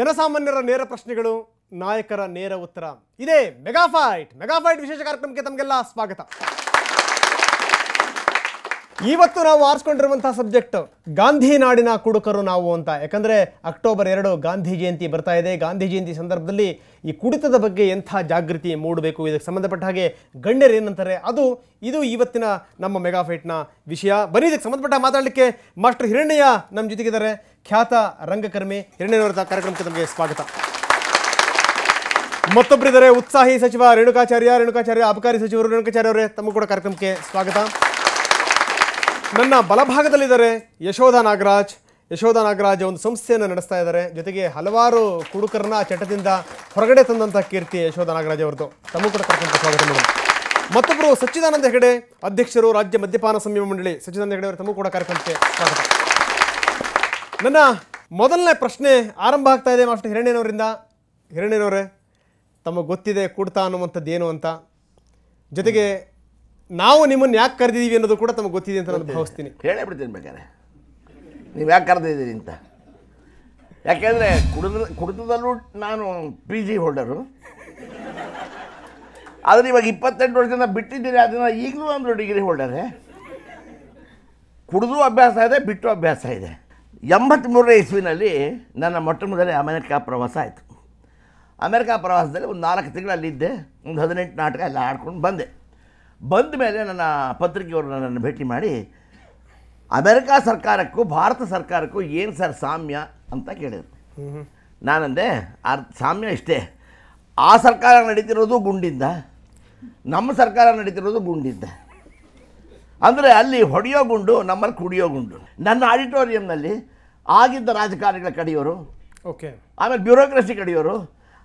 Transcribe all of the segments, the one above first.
ಜನಸಾಮಾನ್ಯರ ನೇರ ಪ್ರಶ್ನೆಗಳು, ನಾಯಕರ ನೇರ ಉತ್ತರ. ಇದೇ ಮೆಗಾ ಫೈಟ್ ವಿಶೇಷ ಕಾರ್ಯಕ್ರಮಕ್ಕೆ ತಮಗೆಲ್ಲ ಸ್ವಾಗತ. ಇವತ್ತು ನಾವು ಆರಿಸ್ಕೊಂಡಿರುವಂತಹ ಸಬ್ಜೆಕ್ಟ್ ಗಾಂಧಿ ನಾಡಿನ ಕುಡುಕರು ನಾವು ಅಂತ. ಯಾಕಂದರೆ ಅಕ್ಟೋಬರ್ 2 ಗಾಂಧಿ ಜಯಂತಿ ಬರ್ತಾ ಇದೆ. ಗಾಂಧಿ ಜಯಂತಿ ಸಂದರ್ಭದಲ್ಲಿ ಈ ಕುಡಿತದ ಬಗ್ಗೆ ಎಂಥ ಜಾಗೃತಿ ಮೂಡಬೇಕು, ಇದಕ್ಕೆ ಸಂಬಂಧಪಟ್ಟ ಹಾಗೆ ಗಣ್ಯರು ಏನಂತಾರೆ, ಇದು ಇವತ್ತಿನ ನಮ್ಮ ಮೆಗಾ ಫೈಟ್ನ ವಿಷಯ. ಬನ್ನಿ ಇದಕ್ಕೆ ಸಂಬಂಧಪಟ್ಟ ಮಾತಾಡಲಿಕ್ಕೆ ಮಾಸ್ಟರ್ ಹಿರಣ್ಣಯ್ಯ ನಮ್ಮ ಜೊತೆಗಿದ್ದಾರೆ, ಖ್ಯಾತ ರಂಗಕರ್ಮಿ. ಹಿರಣ್ಣಯ್ಯನವರ ಕಾರ್ಯಕ್ರಮಕ್ಕೆ ತಮಗೆ ಸ್ವಾಗತ. ಮತ್ತೊಬ್ಬರಿದ್ದಾರೆ, ಉತ್ಸಾಹಿ ಸಚಿವ ರೇಣುಕಾಚಾರ್ಯ, ಅಬಕಾರಿ ಸಚಿವರು ರೇಣುಕಾಚಾರ್ಯ ಅವರೇ, ತಮಗೂ ಕೂಡ ಕಾರ್ಯಕ್ರಮಕ್ಕೆ ಸ್ವಾಗತ. ನನ್ನ ಬಲಭಾಗದಲ್ಲಿದ್ದಾರೆ ಯಶೋಧ ನಾಗರಾಜ್ ಒಂದು ಸಂಸ್ಥೆಯನ್ನು ನಡೆಸ್ತಾ ಇದ್ದಾರೆ. ಜೊತೆಗೆ ಹಲವಾರು ಕುಡುಕರನ್ನ ಚಟದಿಂದ ಹೊರಗಡೆ ತಂದಂಥ ಕೀರ್ತಿ ಯಶೋಧ ನಾಗರಾಜ್ ಅವರದು. ತಮಗೂ ಕೂಡ ಕಾರ್ಯಕ್ರಮಕ್ಕೆ ಸ್ವಾಗತ ಮೇಡಮ್. ಮತ್ತೊಬ್ಬರು ಸಚ್ಚಿದಾನಂದ ಹೆಗಡೆ, ಅಧ್ಯಕ್ಷರು ರಾಜ್ಯ ಮದ್ಯಪಾನ ಸಂಯಮ ಮಂಡಳಿ. ಸಚ್ಚಿದಾನಂದ ಹೆಗಡೆ ಅವರು, ತಮಗೂ ಕೂಡ ಕಾರ್ಯಕ್ರಮಕ್ಕೆ ಸ್ವಾಗತ. ನನ್ನ ಮೊದಲನೇ ಪ್ರಶ್ನೆ ಆರಂಭ ಆಗ್ತಾ ಇದೆ ಮಾಸ್ಟರ್ ಹಿರಣ್ಣಯ್ಯನವರಿಂದ. ಹಿರಣ್ಣಯ್ಯನವರೇ, ತಮಗೆ ಗೊತ್ತಿದೆ ಕುಡ್ತಾ ಅನ್ನುವಂಥದ್ದು ಏನು ಅಂತ, ಜೊತೆಗೆ ನಾವು ನಿಮ್ಮನ್ನು ಯಾಕೆ ಕರೆದಿದ್ದೀವಿ ಅನ್ನೋದು ಕೂಡ ತಮಗೆ ಗೊತ್ತಿದೆ ಅಂತ ನಾನು ಭಾವಿಸ್ತೀನಿ. ಹೇಳೇ ಬಿಡ್ತೀನಿ ಬೇಕಾದ್ರೆ ನೀವು ಯಾಕೆ ಕರೆದಿದ್ದೀರಿ ಅಂತ. ಯಾಕೆಂದರೆ ಕುಡಿತದಲ್ಲೂ ನಾನು PG ಹೋಲ್ಡರು. ಆದರೆ ಇವಾಗ 28 ವರ್ಷದಿಂದ ಬಿಟ್ಟಿದ್ದೀನಿ. ಅದನ್ನು ಈಗಲೂ ಒಂದು ಡಿಗ್ರಿ ಹೋಲ್ಡರೇ. ಕುಡಿದು ಅಭ್ಯಾಸ ಇದೆ, ಬಿಟ್ಟು ಅಭ್ಯಾಸ ಇದೆ. 83ನೇ ಇಸ್ವಿನಲ್ಲಿ ನನ್ನ ಮೊಟ್ಟ ಮೊದಲೇ ಅಮೆರಿಕಾ ಪ್ರವಾಸ ಆಯಿತು. ಅಮೆರಿಕಾ ಪ್ರವಾಸದಲ್ಲಿ ಒಂದು 4 ತಿಂಗಳು ಅಲ್ಲಿದ್ದೆ. ಒಂದು 18 ನಾಟಕ ಎಲ್ಲ ಆಡ್ಕೊಂಡು ಬಂದ ಮೇಲೆ ನನ್ನ ಪತ್ರಿಕೆಯವರು ನನ್ನನ್ನು ಭೇಟಿ ಮಾಡಿ, ಅಮೆರಿಕಾ ಸರ್ಕಾರಕ್ಕೂ ಭಾರತ ಸರ್ಕಾರಕ್ಕೂ ಏನು ಸರ್ ಸಾಮ್ಯ ಅಂತ ಕೇಳಿದರು. ನಾನಂದೆ, ಸಾಮ್ಯ ಇಷ್ಟೇ, ಆ ಸರ್ಕಾರ ನಡೀತಿರೋದು ಗುಂಡಿಂದ, ನಮ್ಮ ಸರ್ಕಾರ ನಡೀತಿರೋದು ಗುಂಡಿಂದ. ಅಂದರೆ ಅಲ್ಲಿ ಹೊಡೆಯೋ ಗುಂಡು, ನಮ್ಮಲ್ಲಿ ಕುಡಿಯೋ ಗುಂಡು. ನನ್ನ ಆಡಿಟೋರಿಯಂನಲ್ಲಿ ಆಗಿದ್ದ ರಾಜಕಾರಣಿಗಳ ಕಡೆಯೋರು, ಆಮೇಲೆ ಬ್ಯೂರೋಕ್ರಸಿ ಕಡೆಯೋರು,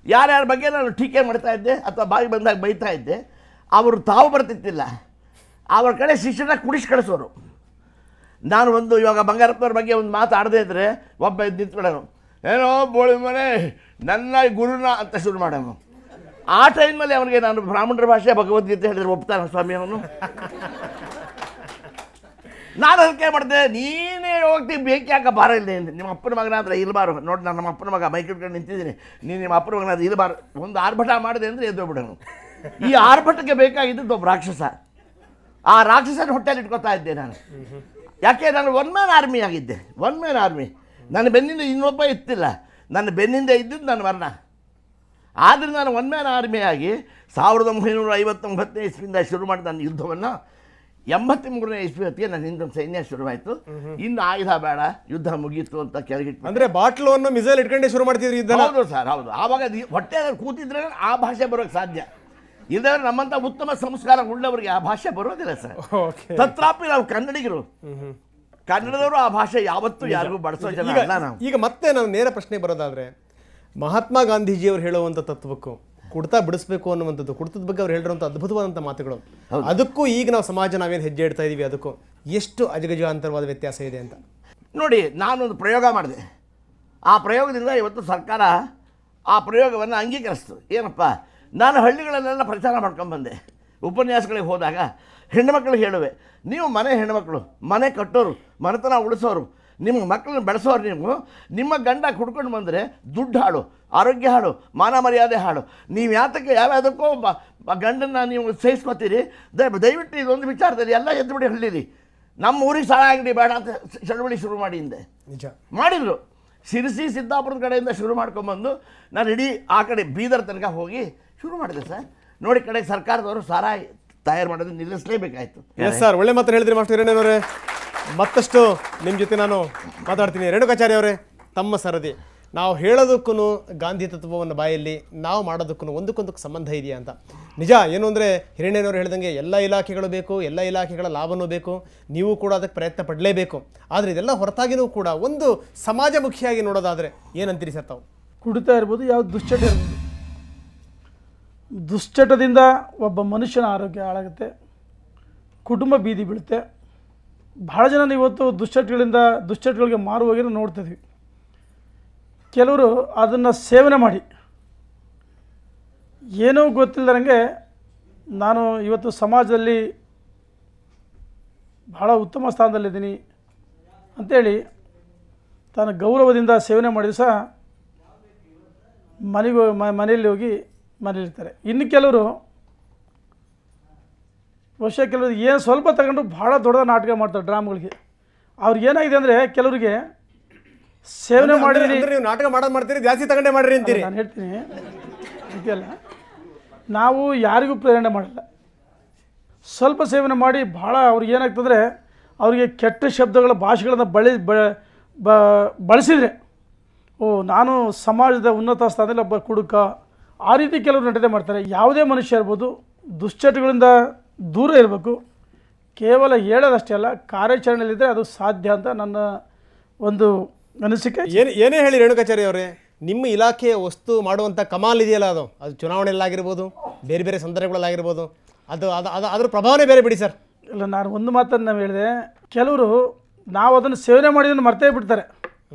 ಯಾರ್ಯಾರ ಬಗ್ಗೆ ನಾನು ಟೀಕೆ ಮಾಡ್ತಾ ಇದ್ದೆ ಅಥವಾ ಬಾಯಿ ಬಂದಾಗ ಬೈತಾ ಇದ್ದೆ, ಅವರು ತಾವು ಬರ್ತಿತ್ತಿಲ್ಲ, ಅವ್ರ ಕಡೆ ಶಿಷ್ಯನ ಕುಡಿಸಿ ಕಳಿಸೋರು. ನಾನು ಇವಾಗ ಬಂಗಾರಪ್ಪನವ್ರ ಬಗ್ಗೆ ಒಂದು ಮಾತಾಡದೇ ಇದ್ದರೆ ಒಬ್ಬ ನಿಂತ್ಬಿಡೋನು, ಏನೋ ಬೋಳಿ ಮನೆ ನನ್ನ ಗುರುನ ಅಂತ ಶುರು ಮಾಡೋನು. ಆ ಟೈಮ್ನಲ್ಲಿ ಅವನಿಗೆ ನಾನು ಬ್ರಾಹ್ಮಣರ ಭಾಷೆ ಭಗವದ್ಗೀತೆ ಹೇಳಿದ್ರೆ ಒಪ್ತಾನೆ ಸ್ವಾಮಿ ಅವನು. ನಾನು ಅದಕ್ಕೆ ಮಾಡಿದೆ, ನೀನೇ ಹೋಗ್ತೀವಿ ಬೇಕು ಯಾಕೆ ಬಾರ ಇಲ್ಲ, ನಿಮ್ಮ ಅಪ್ಪನ ಮಗನಾದ್ರೆ ಇರಬಾರು. ನೋಡಿ, ನಾನು ನಮ್ಮ ಅಪ್ಪನ ಮಗ ಮೈಕ್ ಇಟ್ಕೊಂಡು ನಿಂತಿದ್ದೀನಿ, ನೀನು ನಿಮ್ಮ ಅಪ್ಪನ ಮಗನಾದ್ರೆ ಇರಬಾರು. ಒಂದು ಆರ್ಭಟ ಮಾಡಿದೆ ಅಂದರೆ ಎದ್ದೋಗ್ಬಿಡೋನು. ಈ ಆರ್ಭಟಕ್ಕೆ ಬೇಕಾಗಿದ್ದು ಒಬ್ಬ ರಾಕ್ಷಸ. ಆ ರಾಕ್ಷಸನ ಹೊಟ್ಟೆಯಲ್ಲಿ ಇಟ್ಕೊತಾ ಇದ್ದೆ ನಾನು. ಯಾಕೆ ನಾನು ಒನ್ ಮ್ಯಾನ್ ಆರ್ಮಿ ಆಗಿದ್ದೆ. ನನ್ನ ಬೆನ್ನಿಂದ ಇನ್ನೊಬ್ಬ ಇತ್ತಿಲ್ಲ, ನನ್ನ ಬೆನ್ನಿಂದ ಇದ್ದಿದ್ದು ನನ್ನ ವರ್ಣ. ಆದರೆ ನಾನು ಒನ್ ಮ್ಯಾನ್ ಆರ್ಮಿ ಆಗಿ 1959ನೇ ಇಸ್ವಿಯಿಂದ ಶುರು ಮಾಡಿದ ನನ್ನ ಯುದ್ಧವನ್ನು 83ನೇ ಇಸ್ವಿ ಹೊತ್ತಿಗೆ ನನ್ನ ಹಿಂದೊಂದು ಸೈನ್ಯ ಶುರುವಾಯಿತು. ಇನ್ನು ಆಯುಧ ಬೇಡ, ಯುದ್ಧ ಮುಗೀತು ಅಂತ ಕೆಳಗಿಟ್ಟು, ಅಂದರೆ ಬಾಟ್ಲನ್ನು ಮಿಸೈಲ್ ಇಟ್ಕೊಂಡೇ ಶುರು ಮಾಡ್ತಿದ್ರಿ ಯುದ್ಧ? ಹೌದು ಸರ್, ಹೌದು. ಆವಾಗ ಹೊಟ್ಟೆ ಕೂತಿದ್ರೆ ಆ ಭಾಷೆ ಬರೋಕ್ಕೆ ಸಾಧ್ಯ. ಇಲ್ಲದ್ರೆ ನಮ್ಮಂಥ ಉತ್ತಮ ಸಂಸ್ಕಾರ ಉಳ್ಳವರಿಗೆ ಆ ಭಾಷೆ ಬರೋದಿಲ್ಲ ಸರ್. ತತ್ರಾಪಿ ನಾವು ಕನ್ನಡಿಗರು, ಕನ್ನಡದವರು ಆ ಭಾಷೆ ಯಾವತ್ತೂ ಯಾರಿಗೂ ಬಳಸೋ ಜನ ಅಲ್ಲ ನಾವು. ಈಗ ಮತ್ತೆ ನಾನು ನೇರ ಪ್ರಶ್ನೆ ಬರೋದಾದ್ರೆ, ಮಹಾತ್ಮ ಗಾಂಧೀಜಿಯವರು ಹೇಳುವಂಥ ತತ್ವಕ್ಕೂ ಕುಡ್ತಾ ಬಿಡಿಸ್ಬೇಕು ಅನ್ನುವಂಥದ್ದು, ಕುಡ್ತದ ಬಗ್ಗೆ ಅವ್ರು ಹೇಳಿರುವಂಥ ಅದ್ಭುತವಾದಂಥ ಮಾತುಗಳು, ಅದಕ್ಕೂ ಈಗ ನಾವು ಸಮಾಜ ನಾವೇನು ಹೆಜ್ಜೆ ಇಡ್ತಾ ಇದ್ದೀವಿ ಅದಕ್ಕೂ ಎಷ್ಟು ಅಜಗಜಾಂತರವಾದ ವ್ಯತ್ಯಾಸ ಇದೆ ಅಂತ ನೋಡಿ. ನಾನೊಂದು ಪ್ರಯೋಗ ಮಾಡಿದೆ. ಆ ಪ್ರಯೋಗದಿಂದ ಇವತ್ತು ಸರ್ಕಾರ ಆ ಪ್ರಯೋಗವನ್ನು ಅಂಗೀಕರಿಸ್ತು. ಏನಪ್ಪ, ನಾನು ಹಳ್ಳಿಗಳಲ್ಲೆಲ್ಲ ಪ್ರಚಾರ ಮಾಡ್ಕೊಂಡ್ಬಂದೆ. ಉಪನ್ಯಾಸಗಳಿಗೆ ಹೋದಾಗ ಹೆಣ್ಣುಮಕ್ಳಿಗೆ ಹೇಳುವೆ, ನೀವು ಹೆಣ್ಣುಮಕ್ಕಳು, ಮನೆ ಕಟ್ಟೋರು, ಮನೆತನ ಉಳಿಸೋರು, ನಿಮ್ಮ ಮಕ್ಕಳನ್ನ ಬೆಳೆಸೋರು. ನೀವು ನಿಮ್ಮ ಗಂಡ ಕುಡ್ಕೊಂಡು ಬಂದರೆ ದುಡ್ಡು ಹಾಳು, ಆರೋಗ್ಯ ಹಾಳು, ಮಾನ ಮರ್ಯಾದೆ ಹಾಳು. ನೀವು ಯಾವ್ಯಾವುದಕ್ಕೋ ಗಂಡನ್ನು ನೀವು ಸಹಿಸ್ಕೊತೀರಿ. ದಯವಿಟ್ಟು ಇದೊಂದು ವಿಚಾರದಲ್ಲಿ ಎಲ್ಲ ಎದ್ದುಬಿಡಿ ಹಳ್ಳಿಲಿ. ನಮ್ಮ ಊರಿಗೆ ಸಾಲ ಅಂಗಡಿ ಬೇಡ ಅಂತ ಚಳವಳಿ ಶುರು ಮಾಡಿ ಹಿಂದೆ ಮಾಡಿದರು. ಶಿರಸಿ ಸಿದ್ದಾಪುರದ ಕಡೆಯಿಂದ ಶುರು ಮಾಡ್ಕೊಂಬಂದು ನಾನು ಇಡೀ ಆ ಕಡೆ ಬೀದರ್ ತನಕ ಹೋಗಿ ಶುರು ಮಾಡಿದೆ ಸರ್. ನೋಡಿ, ಕಡೆಗೆ ಸರ್ಕಾರದವರು ಸಾಲ ತಯಾರು ಮಾಡೋದು ನಿಲ್ಲಿಸಲೇಬೇಕಾಯಿತು. ಎಸ್ ಸರ್, ಒಳ್ಳೆ ಮಾತು ಹೇಳಿದ್ರಿ ಮಾಸ್ಟರ್ ಹಿರಣ್ಣಯ್ಯನವರೇ. ಮತ್ತಷ್ಟು ನಿಮ್ಮ ಜೊತೆ ನಾನು ಮಾತಾಡ್ತೀನಿ. ರೇಣುಕಾಚಾರ್ಯ ಅವರೇ, ತಮ್ಮ ಸರದಿ. ನಾವು ಹೇಳೋದಕ್ಕೂ ಗಾಂಧಿ ತತ್ವವನ್ನು ಬಾಯಲ್ಲಿ ನಾವು ಮಾಡೋದಕ್ಕೂ ಒಂದಕ್ಕೊಂದಕ್ಕೆ ಸಂಬಂಧ ಇದೆಯಾ ಅಂತ. ನಿಜ ಏನು ಅಂದರೆ, ಹಿರಣ್ಣಯ್ಯನವರು ಹೇಳಿದಂಗೆ ಎಲ್ಲ ಇಲಾಖೆಗಳು ಬೇಕು, ಎಲ್ಲ ಇಲಾಖೆಗಳ ಲಾಭವೂ ಬೇಕು, ನೀವು ಕೂಡ ಅದಕ್ಕೆ ಪ್ರಯತ್ನ ಪಡಲೇಬೇಕು. ಆದರೆ ಇದೆಲ್ಲ ಹೊರತಾಗಿಯೂ ಕೂಡ ಒಂದು ಸಮಾಜಮುಖಿಯಾಗಿ ನೋಡೋದಾದರೆ ಏನಂತೀರಿ ಸರ್ ತಾವು? ಕುಡಿತಾ ಇರ್ಬೋದು, ಯಾವ ದುಶ್ಚಟ ಇರ್ಬೋದು, ದುಶ್ಚಟದಿಂದ ಒಬ್ಬ ಮನುಷ್ಯನ ಆರೋಗ್ಯ ಹಾಳಾಗುತ್ತೆ, ಕುಟುಂಬ ಬೀದಿ ಬೀಳುತ್ತೆ. ಭಾಳ ಜನ ಇವತ್ತು ದುಶ್ಚಟಗಳಿಗೆ ಮಾರು ಹೋಗಿರೋ ನೋಡ್ತಿದ್ವಿ. ಕೆಲವರು ಅದನ್ನು ಸೇವನೆ ಮಾಡಿ ಏನೂ ಗೊತ್ತಿಲ್ಲದಂಗೆ ನಾನು ಇವತ್ತು ಸಮಾಜದಲ್ಲಿ ಭಾಳ ಉತ್ತಮ ಸ್ಥಾನದಲ್ಲಿದ್ದೀನಿ ಅಂಥೇಳಿ ತಾನು ಗೌರವದಿಂದ ಸೇವನೆ ಮಾಡಿದ್ರು ಸಹ ಮನೆಯಲ್ಲಿ ಹೋಗಿ ಮನೇಲಿರ್ತಾರೆ. ಇನ್ನು ಕೆಲವರು ಬಹುಶಃ ಕೆಲವರು ಏನು ಸ್ವಲ್ಪ ತಗೊಂಡು ಭಾಳ ದೊಡ್ಡ ನಾಟಕ ಮಾಡ್ತಾರೆ ಡ್ರಾಮ್ಗಳಿಗೆ. ಅವ್ರಿಗೆ ಏನಾಗಿದೆ ಅಂದರೆ ಕೆಲವರಿಗೆ ಸೇವನೆ ಮಾಡಿರಿ, ನೀವು ನಾಟಕ ಮಾಡ್ತೀರಿ, ಜಾಸ್ತಿ ತಗೊಂಡೇ ಮಾಡಿರಿ ಅಂತೀರಿ. ನಾನು ಹೇಳ್ತೀನಿ ಇದೆಯಲ್ಲ, ನಾವು ಯಾರಿಗೂ ಪ್ರೇರಣೆ ಮಾಡಲ್ಲ. ಸ್ವಲ್ಪ ಸೇವನೆ ಮಾಡಿ ಭಾಳ ಅವ್ರಿಗೆ ಏನಾಗ್ತಂದರೆ ಅವರಿಗೆ ಕೆಟ್ಟ ಶಬ್ದಗಳ ಭಾಷೆಗಳನ್ನು ಬಳಸಿದರೆ ನಾನು ಸಮಾಜದ ಉನ್ನತ ಸ್ಥಾನದಲ್ಲಿ ಒಬ್ಬ ಕುಡುಕ, ಆ ರೀತಿ ಕೆಲವರು ನಟನೆ ಮಾಡ್ತಾರೆ. ಯಾವುದೇ ಮನುಷ್ಯ ಇರ್ಬೋದು ದುಶ್ಚಟಗಳಿಂದ ದೂರ ಇರಬೇಕು. ಕೇವಲ ಹೇಳೋದಷ್ಟೇ ಅಲ್ಲ, ಕಾರ್ಯಾಚರಣೆಯಲ್ಲಿದ್ದರೆ ಅದು ಸಾಧ್ಯ ಅಂತ ನನ್ನ ಒಂದು ಅನಿಸಿಕೆ. ಏನೇ ಹೇಳಿ ರೇಣುಕಾಚಾರ್ಯ ಅವರೇ, ನಿಮ್ಮ ಇಲಾಖೆ ವಸ್ತು ಮಾಡುವಂಥ ಕಮಾಲ್ ಇದೆಯಲ್ಲ, ಅದು ಚುನಾವಣೆಯಲ್ಲಾಗಿರ್ಬೋದು, ಬೇರೆ ಬೇರೆ ಸಂದರ್ಭಗಳಲ್ಲಾಗಿರ್ಬೋದು, ಅದು ಅದು ಅದು ಅದ್ರ ಪ್ರಭಾವನೇ ಬೇರೆ ಬಿಡಿ ಸರ್. ಇಲ್ಲ, ನಾನು ಒಂದು ಮಾತನ್ನು ಹೇಳಿದೆ, ಕೆಲವರು ನಾವು ಅದನ್ನು ಸೇವನೆ ಮಾಡಿದ್ದನ್ನು ಮರ್ತೇ ಬಿಡ್ತಾರೆ.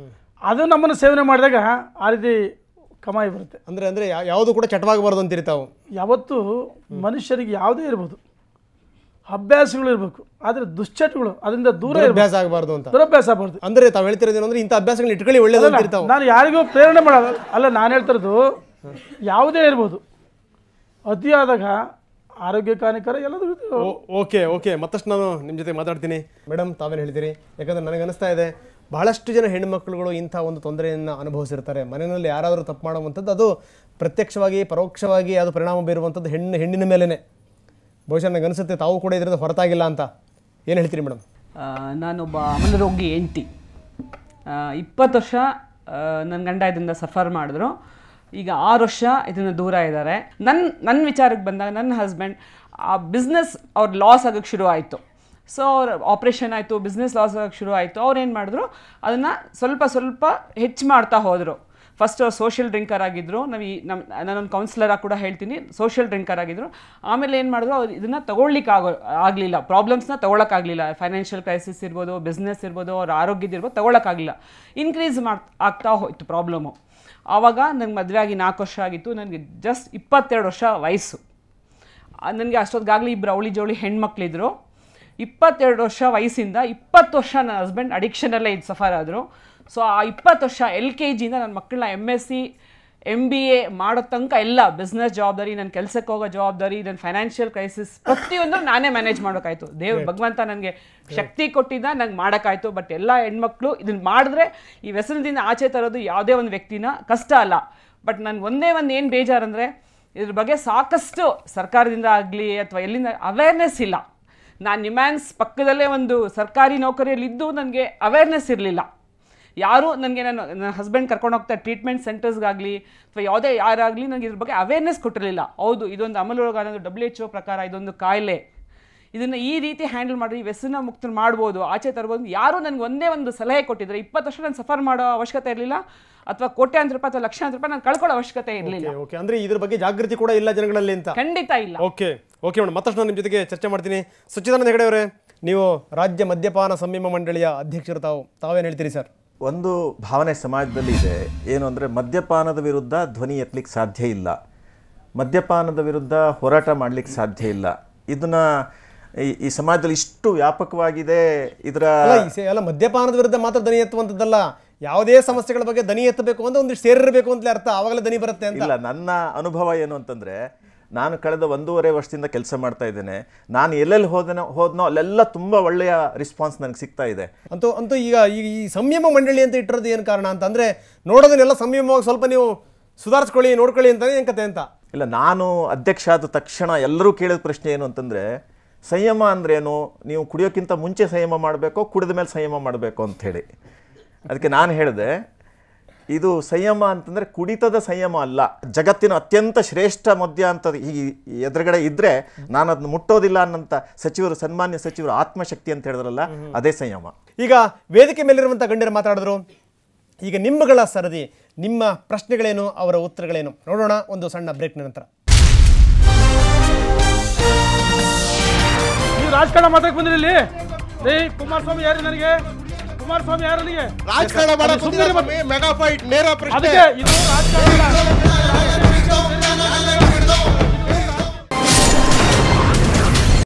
ಅದು ನಮ್ಮನ್ನು ಸೇವನೆ ಮಾಡಿದಾಗ ಆ ರೀತಿ ಕಮಾಯಿ ಬರುತ್ತೆ. ಅಂದರೆ ಯಾವುದು ಕೂಡ ಚಟವಾಗಬಾರ್ದು ಅಂತೀರಿ ತಾವು. ಯಾವತ್ತೂ ಮನುಷ್ಯರಿಗೆ ಯಾವುದೇ ಇರ್ಬೋದು, ಅಭ್ಯಾಸಗಳು ಇರಬೇಕು, ಆದರೆ ದುಶ್ಚಟಗಳು ಅದರಿಂದ ದೂರ ಅಭ್ಯಾಸ ಆಗಬಾರ್ದು ಅಂತ. ದುರಭ್ಯಾಸ ಆಗಬಾರ್ದು. ಅಂದರೆ ತಾವು ಹೇಳ್ತಿರೋದೇನು ಅಂದರೆ ಇಂಥ ಅಭ್ಯಾಸಗಳನ್ನ ಇಟ್ಕೊಳ್ಳಿ ಒಳ್ಳೇದು ಅಂತೀರಿ ತಾವು. ನಾನು ಯಾರಿಗೂ ಪ್ರೇರಣೆ ಮಾಡೋದು ಅಲ್ಲ, ನಾನು ಹೇಳ್ತಿರೋದು ಯಾವುದೇ ಇರ್ಬೋದು, ಅತಿಯಾದಾಗ ಆರೋಗ್ಯಕ್ಕೆ ಹಾನಿಕರ ಎಲ್ಲದೂ. ಓಕೆ ಮತ್ತಷ್ಟು ನಾನು ನಿಮ್ಮ ಜೊತೆ ಮಾತಾಡ್ತೀನಿ. ಮೇಡಮ್, ತಾವೇನು ಹೇಳ್ತೀರಿ? ಯಾಕಂದರೆ ನನಗೆ ಅನಿಸ್ತಾ ಇದೆ ಬಹಳಷ್ಟು ಜನ ಹೆಣ್ಣುಮಕ್ಕಳುಗಳು ಇಂಥ ಒಂದು ತೊಂದರೆಯನ್ನು ಅನುಭವಿಸಿರ್ತಾರೆ. ಮನೆಯಲ್ಲಿ ಯಾರಾದರೂ ತಪ್ಪು ಮಾಡುವಂಥದ್ದು ಅದು ಪ್ರತ್ಯಕ್ಷವಾಗಿ ಪರೋಕ್ಷವಾಗಿ ಅದು ಪರಿಣಾಮ ಬೀರುವಂಥದ್ದು ಹೆಣ್ಣಿನ ಮೇಲೇ. ಬಹುಶಃ ನನಗೆ ಅನಿಸುತ್ತೆ ತಾವು ಕೂಡ ಇದರಿಂದ ಹೊರತಾಗಿಲ್ಲ ಅಂತ. ಏನು ಹೇಳ್ತೀರಿ ಮೇಡಮ್? ನಾನೊಬ್ಬ ಅಮಲರೋಗಿ ಹೆಂಡ್ತಿ. 20 ವರ್ಷ ನನ್ನ ಗಂಡ ಇದರಿಂದ ಸಫರ್ ಮಾಡಿದ್ರು. ಈಗ 6 ವರ್ಷ ಇದನ್ನು ದೂರ ಇದ್ದಾರೆ. ನನ್ನ ವಿಚಾರಕ್ಕೆ ಬಂದಾಗ ನನ್ನ ಹಸ್ಬೆಂಡ್ ಆ ಬಿಸ್ನೆಸ್ ಅವ್ರ ಲಾಸ್ ಆಗೋಕ್ಕೆ ಶುರು ಆಯಿತು. ಸೊ ಅವ್ರ ಆಪ್ರೇಷನ್ ಆಯಿತು, ಬಿಸ್ನೆಸ್ ಲಾಸ್ ಆಗೋಕ್ಕೆ ಶುರು ಆಯಿತು. ಅವ್ರು ಏನು ಮಾಡಿದ್ರು, ಅದನ್ನು ಸ್ವಲ್ಪ ಹೆಚ್ಚು ಮಾಡ್ತಾ ಹೋದರು. ಫಸ್ಟ್ ಅವ್ರು ಸೋಷಿಯಲ್ ಡ್ರಿಂಕರ್ ಆಗಿದ್ದರು. ನಾನೊಂದು ಕೌನ್ಸಿಲರಾಗಿ ಕೂಡ ಹೇಳ್ತೀನಿ, ಸೋಷಿಯಲ್ ಡ್ರಿಂಕರ್ ಆಗಿದ್ದರು. ಆಮೇಲೆ ಏನು ಮಾಡಿದ್ರು, ಅವ್ರು ಇದನ್ನು ತೊಗೊಳ್ಲಿಕ್ಕೆ ಆಗಲಿಲ್ಲ, ಪ್ರಾಬ್ಲಮ್ಸ್ನ ತೊಗೊಳಕ್ಕಾಗಲಿಲ್ಲ. ಫೈನಾನ್ಷಿಯಲ್ ಕ್ರೈಸಿಸ್ ಇರ್ಬೋದು, ಬಿಸ್ನೆಸ್ ಇರ್ಬೋದು, ಅವ್ರ ಆರೋಗ್ಯದಿರ್ಬೋದು, ತೊಗೊಳಕ್ಕಾಗಲಿಲ್ಲ. ಇನ್ಕ್ರೀಸ್ ಆಗ್ತಾ ಹೋಯ್ತು ಪ್ರಾಬ್ಲಮ್ಮು. ಆವಾಗ ನನಗೆ ಮದುವೆ ಆಗಿ 4 ವರ್ಷ ಆಗಿತ್ತು. ನನಗೆ ಜಸ್ಟ್ 22 ವರ್ಷ ವಯಸ್ಸು. ನನಗೆ ಅಷ್ಟೊತ್ತಿಗಾಗಲಿ ಇಬ್ಬರು ಅವಳಿ ಜವಳಿ ಹೆಣ್ಮಕ್ಳಿದ್ರು. 22 ವರ್ಷ ವಯಸ್ಸಿಂದ 20 ವರ್ಷ ನನ್ನ ಹಸ್ಬೆಂಡ್ ಅಡಿಕ್ಷನಲ್ಲೇ ಇದು ಸಫರ್ ಆದರು. ಸೊ ಆ 20 ವರ್ಷ LKGಯಿಂದ ನನ್ನ ಮಕ್ಕಳನ್ನ MSc MBA ಮಾಡೋ ತನಕ ಎಲ್ಲ ಬಿಸ್ನೆಸ್ ಜವಾಬ್ದಾರಿ, ನನ್ನ ಕೆಲಸಕ್ಕೆ ಹೋಗೋ ಜವಾಬ್ದಾರಿ, ನನ್ನ ಫೈನಾನ್ಷಿಯಲ್ ಕ್ರೈಸಿಸ್ ಪ್ರತಿಯೊಂದು ನಾನೇ ಮ್ಯಾನೇಜ್ ಮಾಡೋಕ್ಕಾಯ್ತು. ಭಗವಂತ ನನಗೆ ಶಕ್ತಿ ಕೊಟ್ಟಿದ್ದ, ನಂಗೆ ಮಾಡೋಕ್ಕಾಯ್ತು. ಬಟ್ ಎಲ್ಲ ಹೆಣ್ಮಕ್ಳು ಇದನ್ನು ಮಾಡಿದ್ರೆ ಈ ವ್ಯಸನದಿಂದ ಆಚೆ ತರೋದು ಯಾವುದೇ ಒಂದು ವ್ಯಕ್ತಿನ ಕಷ್ಟ ಅಲ್ಲ. ಬಟ್ ನನಗೆ ಒಂದೇ ಒಂದು ಏನು ಬೇಜಾರಂದರೆ, ಇದ್ರ ಬಗ್ಗೆ ಸಾಕಷ್ಟು ಸರ್ಕಾರದಿಂದ ಆಗಲಿ ಅಥವಾ ಎಲ್ಲಿಂದ ಅವೇರ್ನೆಸ್ ಇಲ್ಲ. ನಾನು ನಿಮ್ಯಾನ್ಸ್ ಪಕ್ಕದಲ್ಲೇ ಒಂದು ಸರ್ಕಾರಿ ನೌಕರಿಯಲ್ಲಿದ್ದು ನನಗೆ ಅವೇರ್ನೆಸ್ ಇರಲಿಲ್ಲ. ಯಾರು ನನಗೆ ನನ್ನ ಹಸ್ಬೆಂಡ್ ಕರ್ಕೊಂಡು ಹೋಗ್ತಾ ಟ್ರೀಟ್ಮೆಂಟ್ ಸೆಂಟರ್ಸ್ಗಾಗಲಿ ಅಥವಾ ಯಾವುದೇ ಯಾರಾಗಲಿ ನನಗೆ ಇದ್ರ ಬಗ್ಗೆ ಅವೇರ್ನೆಸ್ ಕೊಟ್ಟಿರಲಿಲ್ಲ. ಹೌದು, ಇದೊಂದು ಅಮಲರೋಗ ಅನ್ನೋದು WHO ಪ್ರಕಾರ ಇದೊಂದು ಕಾಯಿಲೆ, ಇದನ್ನು ಈ ರೀತಿ ಹ್ಯಾಂಡಲ್ ಮಾಡಿ ವ್ಯಸನ ಮುಕ್ತ ಮಾಡ್ಬೋದು, ಆಚೆ ತರ್ಬೋದು. ಯಾರು ನನಗೆ ಒಂದೇ ಒಂದು ಸಲಹೆ ಕೊಟ್ಟಿದ್ರೆ 20 ವರ್ಷ ನಾನು ಸಫರ್ ಮಾಡೋ ಅವಶ್ಯಕತೆ ಇರಲಿಲ್ಲ, ಅಥವಾ ಕೋಟ್ಯಾಂತರ ರೂಪಾಯಿ ಅಥವಾ ಲಕ್ಷಾಂತರ ರೂಪಾಯಿ ನಾನು ಕಳ್ಕೊಳ್ಳೋ ಅವಶ್ಯಕತೆ ಇರಲಿಲ್ಲ. ಅಂದರೆ ಇದ್ರ ಬಗ್ಗೆ ಜಾಗೃತಿ ಕೂಡ ಇಲ್ಲ ಜನಗಳಲ್ಲಿ ಅಂತ? ಖಂಡಿತ ಇಲ್ಲ. ಓಕೆ ಮೇಡಮ್, ಮತ್ತಷ್ಟು ನಾನು ನಿಮ್ಮ ಜೊತೆಗೆ ಚರ್ಚೆ ಮಾಡ್ತೀನಿ. ಸಚ್ಚಿದಾನಂದ ಹೆಗಡೆ ಅವರೇ, ನೀವು ರಾಜ್ಯ ಮದ್ಯಪಾನ ಸಂಯಮ ಮಂಡಳಿಯ ಅಧ್ಯಕ್ಷರು, ತಾವೇನು ಹೇಳ್ತೀರಿ ಸರ್? ಒಂದು ಭಾವನೆ ಸಮಾಜದಲ್ಲಿ ಇದೆ, ಏನು ಅಂದರೆ ಮದ್ಯಪಾನದ ವಿರುದ್ಧ ಧ್ವನಿ ಎತ್ತಲಿಕ್ಕೆ ಸಾಧ್ಯ ಇಲ್ಲ, ಮದ್ಯಪಾನದ ವಿರುದ್ಧ ಹೋರಾಟ ಮಾಡಲಿಕ್ಕೆ ಸಾಧ್ಯ ಇಲ್ಲ. ಇದನ್ನು ಈ ಸಮಾಜದಲ್ಲಿ ಇಷ್ಟು ವ್ಯಾಪಕವಾಗಿದೆ. ಇದರ ಮದ್ಯಪಾನದ ವಿರುದ್ಧ ಮಾತ್ರ ದನಿ ಎತ್ತುವಂಥದ್ದಲ್ಲ, ಯಾವುದೇ ಸಮಸ್ಯೆಗಳ ಬಗ್ಗೆ ದನಿ ಎತ್ತಬೇಕು ಅಂತ ಒಂದಿಷ್ಟು ಸೇರಿರಬೇಕು ಅಂತಲೇ ಅರ್ಥ, ಆವಾಗಲೇ ದನಿ ಬರುತ್ತೆ ಅಂತ. ಇಲ್ಲ, ನನ್ನ ಅನುಭವ ಏನು ಅಂತಂದರೆ, ನಾನು ಕಳೆದ 1.5 ವರ್ಷದಿಂದ ಕೆಲಸ ಮಾಡ್ತಾ ಇದ್ದೇನೆ. ನಾನು ಎಲ್ಲೆಲ್ಲಿ ಹೋದ್ನೋ ಅಲ್ಲೆಲ್ಲ ತುಂಬ ಒಳ್ಳೆಯ ರೆಸ್ಪಾನ್ಸ್ ನನಗೆ ಸಿಗ್ತಾ ಇದೆ. ಅಂತೂ ಈಗ ಈ ಸಂಯಮ ಮಂಡಳಿ ಅಂತ ಇಟ್ಟಿರೋದು ಏನು ಕಾರಣ ಅಂತ ಅಂದರೆ, ನೋಡೋದನ್ನೆಲ್ಲ ಸಂಯಮವಾಗಿ ಸ್ವಲ್ಪ ನೀವು ಸುಧಾರಿಸ್ಕೊಳ್ಳಿ, ನೋಡ್ಕೊಳ್ಳಿ ಅಂತಾನೆ ಏನು ಕತೆ ಅಂತ? ಇಲ್ಲ, ನಾನು ಅಧ್ಯಕ್ಷ ಆದ ತಕ್ಷಣ ಎಲ್ಲರೂ ಕೇಳಿದ ಪ್ರಶ್ನೆ ಏನು ಅಂತಂದರೆ, ಸಂಯಮ ಅಂದ್ರೇನು, ನೀವು ಕುಡಿಯೋಕ್ಕಿಂತ ಮುಂಚೆ ಸಂಯಮ ಮಾಡಬೇಕು, ಕುಡಿದ ಮೇಲೆ ಸಂಯಮ ಮಾಡಬೇಕು ಅಂಥೇಳಿ. ಅದಕ್ಕೆ ನಾನು ಹೇಳಿದೆ, ಇದು ಸಂಯಮ ಅಂತಂದರೆ ಕುಡಿತದ ಸಂಯಮ ಅಲ್ಲ, ಜಗತ್ತಿನ ಅತ್ಯಂತ ಶ್ರೇಷ್ಠ ಮದ್ಯ ಅಂತ ಈ ಎದುರುಗಡೆ ಇದ್ದರೆ ನಾನು ಅದನ್ನ ಮುಟ್ಟೋದಿಲ್ಲ ಅನ್ನಂಥ ಸನ್ಮಾನ್ಯ ಸಚಿವರು ಆತ್ಮಶಕ್ತಿ ಅಂತ ಹೇಳಿದ್ರಲ್ಲ, ಅದೇ ಸಂಯಮ. ಈಗ ವೇದಿಕೆ ಮೇಲಿರುವಂಥ ಗಣ್ಯರು ಮಾತಾಡಿದ್ರು, ಈಗ ನಿಮ್ಮಗಳ ಸರದಿ, ನಿಮ್ಮ ಪ್ರಶ್ನೆಗಳೇನು, ಅವರ ಉತ್ತರಗಳೇನು ನೋಡೋಣ ಒಂದು ಸಣ್ಣ ಬ್ರೇಕ್ನ ನಂತರ. ನೀವು ರಾಜಕಾರಣ ಮಾತಾಡಕ್ಕೆ ಬಂದ್ರಿ ಇಲ್ಲಿ? ಕುಮಾರಸ್ವಾಮಿ ಯಾರು ನನಗೆ? ಕುಮಾರಸ್ವಾಮಿ ಯಾರು ನನಗೆ? ರಾಜಕಾರಣ ಮೆಗಾ ಫೈಟ್ ನೇರ ಪ್ರಶ್ನೆ. ಇದು ರಾಜಕಾರಣ